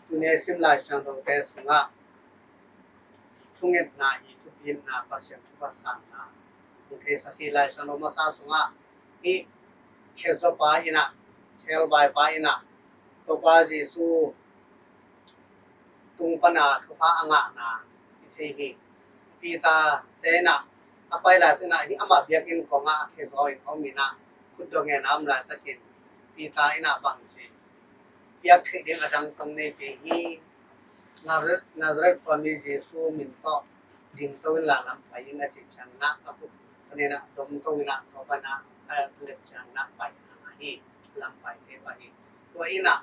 tunia sim lai sang do te sunga thunget na hi tu pin na pasien tu pasan na ke sa ti lai sang do ma sa sunga i khezo pa ina khel bai pa ina to pa ji su tung pana thu pha anga na the hi pi ta te na apai la tu na hi ama biakin ko nga khezo in ko mi na khut do nge nam la takin pi ta ina bang ji biak the ding adang tong ne pe hi Nazareth family Jesu min to ding to la lam pai na chi chang na ka pu ne na dom to na to ba na ka le chang na pai na hi lam pai te ba hi to ina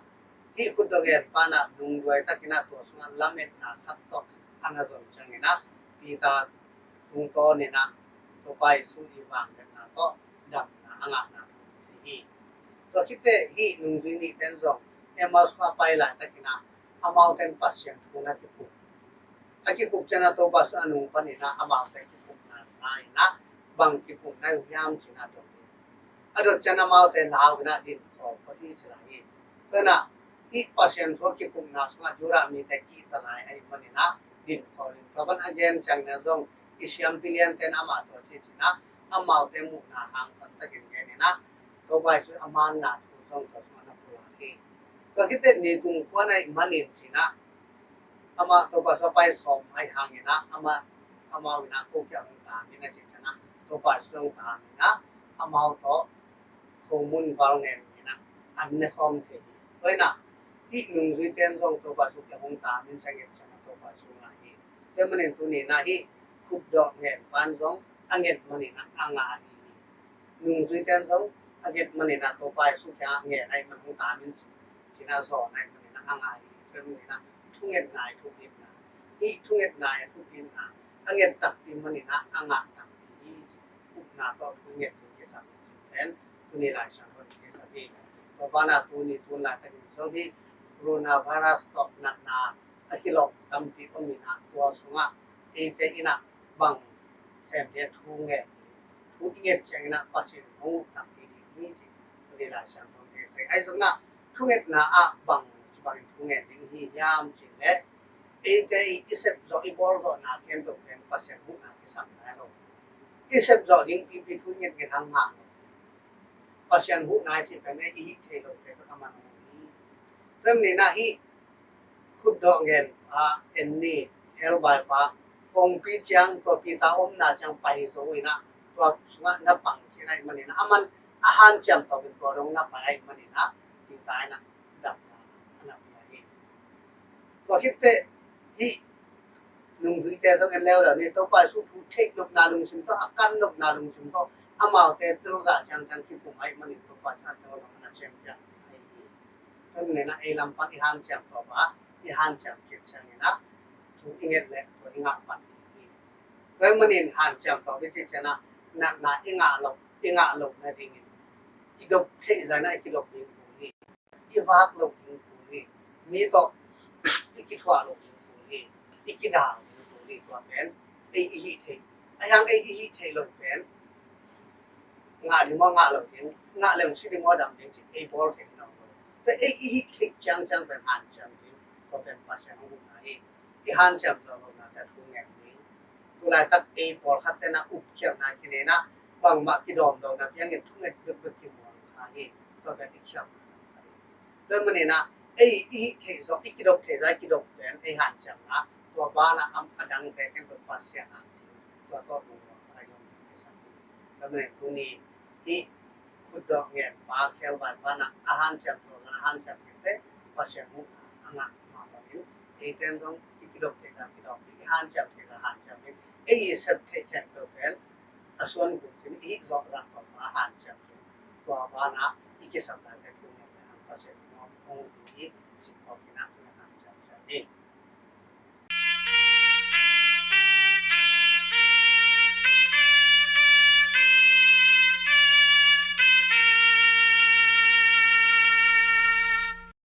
hi ku to ge pa na dung doi ta kina to sunga lamet na khat to ana zon chang na pi ta dung to ne na to pai su i wang na to dak na anga na hi to kite hi nung ni ten zo emas ka pai la ta kina amountain pasien kuna ki pu aki pu chana to bas anu pani na amountain ki pu na na bang ki pu na yam china to ado chana mountain la na din so pati chila hi kana I pasien tho ki pu na sunga jura mi te ki ta lai ai mani na din so to ban again chang na zong isiam pilian ten ama to chi china amountain mu na hang san ta kin ge ni na to bai su aman na to song to na pu la hiก็คิดแต่นี่ตรงว่าในมันนี่สินะอามาตัวปัสสาวะสองไอ้หางนะอามาวินาโกเกี่ยวกับตานี่นะจิตนะตัวปัสสาวะตานี่นะอามาตัวข้อมูลบางเนี่ยนี่นะอันนี้ข้อมูลที่ตัวน่ะอีกหนึ่งวิธีเป็นของตัวปัสสาวะของตานี่ใช่ไหมใช่ไหมตัวปัสสาวะนี่แต่มันนี่ตัวนี้นะที่คุบดอกเนี่ยปันของอันนี้มันนี่นะอ่างอันนี้หนึ่งวิธีเป็นของอันนี้มันนี่นะตัวปัสสาวะเนี่ยไอ้มันของตานี่สินาสอนในมันนะอ่างเพิ่มนี่นะทุกเงินนายทุกอินนะอีทุกเงินนายทุกอินนะอ่างเงินตักอินมันนี่นะอ่างตักอีทุกนาต่อทุกเงินทุกเกษตรแทนตัวนี้หลายชั้นคนเกษตรที่ตัวบ้านตัวนี้ตัวหลายแต่ส่วนที่โคโรนาไวรัสตกนักนาอักิโลตั้มที่คนนี้นะตัวสูงอ่ะเอเตอินะบังแสบเดียทุกเงินเจงนะปัสสิของตักที่นี่จิตัวนี้หลายชั้นคนเกษตรไอ้ส่วนน่ะทุกเงินนะบังทุกเงินที่ยามจิเล็กเอเตอิเซปโซอีบอลโซนาเกมตัวเป็นปัสสิหุนาที่สัมผัสเราอิเซปโซดิ้งปีทุกเงินกันทั้งหางปัสสิหุนาที่เป็นอีเทโลเกตประมาณนี้เริ่มนี่นะฮีขุดดอกเงินเอ็นนี่เฮลบายปะกงปีจังตัวปีตาอมนาจังไปโซยนะตัวสุนัขนับปังที่ไหนมันนี่นะมันอาหารจำตัวเป็นตัวรองนับไปมันนี่นะปีตายนะดับนะนี่ก็คิดเตะที่ลุงวิเตสกันแล้วนี่ตัวไปสู้ทุเทคลกนาลุงสิมก็อาการลกนาลุงสิมก็อามาเตะตัวละจังที่ผมให้มันนี่ตัวไปถ้าตัวเราน่าเชื่อใจก็นี่นะไอ้ลำพังอาหารจำตัวว่าอาหารจำเก็บจังนี่นะทุกเงี้ยเลยตัวingàปันนี่ก็มันนี่อาหารจำตัววิจิตรนะนาingàลกนะที่นี่กิโลเทใจนะกิโลเดียวนี่ที่วักลกนี่นี่ต่ออีกทั่วลกนี่อีกดาวนี่ตัวเป็นไอ้อีเทไอ้ยังไอ้อีเทลกเป็นงาดิมงาลกเองงาเรื่องสิ่งที่มอดำเป็นสิ่งไอ้บอลเทนเอาแต่ไอ้อีเทจังเป็นหันจังก็เป็นภาษาของนายที่หันจังเรานะแต่ทุกอย่างนี้ตัวไรตัดไอ้บอลคัดแต่นะอุบเขียนนะกินเนี่ยนะบางมากิดอมเรานะยังเห็นทุกอย่างเกิดขึ้นหมดนี่ก็เป็นอีกอย่างแล้วมันเนี่ยนะไอ้อีเทสอีกกิโลเทไรกิโลเป็นไอ้หันจังนะตัวบ้านนะอันดังแต่เป็นตัวภาษานะตัวตัวดูอะไรอย่างนี้แล้วมันตัวนี้ที่ขุดดอกเงี้ยปลาเขียวใบบ้านนะอาหารจังตัวอาหารจังเป็นภาษาหมู่อ่างมาแบบไอ้เรื่องของอีกกิโลเทไรกิโลอาหารจังเป็นอาหารจังเป็นไอ้สับเทจังตัวเป็นส่วนกุศลอีกสองหลักตัวอาหารจังตัวบ้านนะอีกสัปดาห์แต่ตัวเนี่ยภาษาหมู่ของที่สิบหกที่นั่นตัวอาหารจังนี่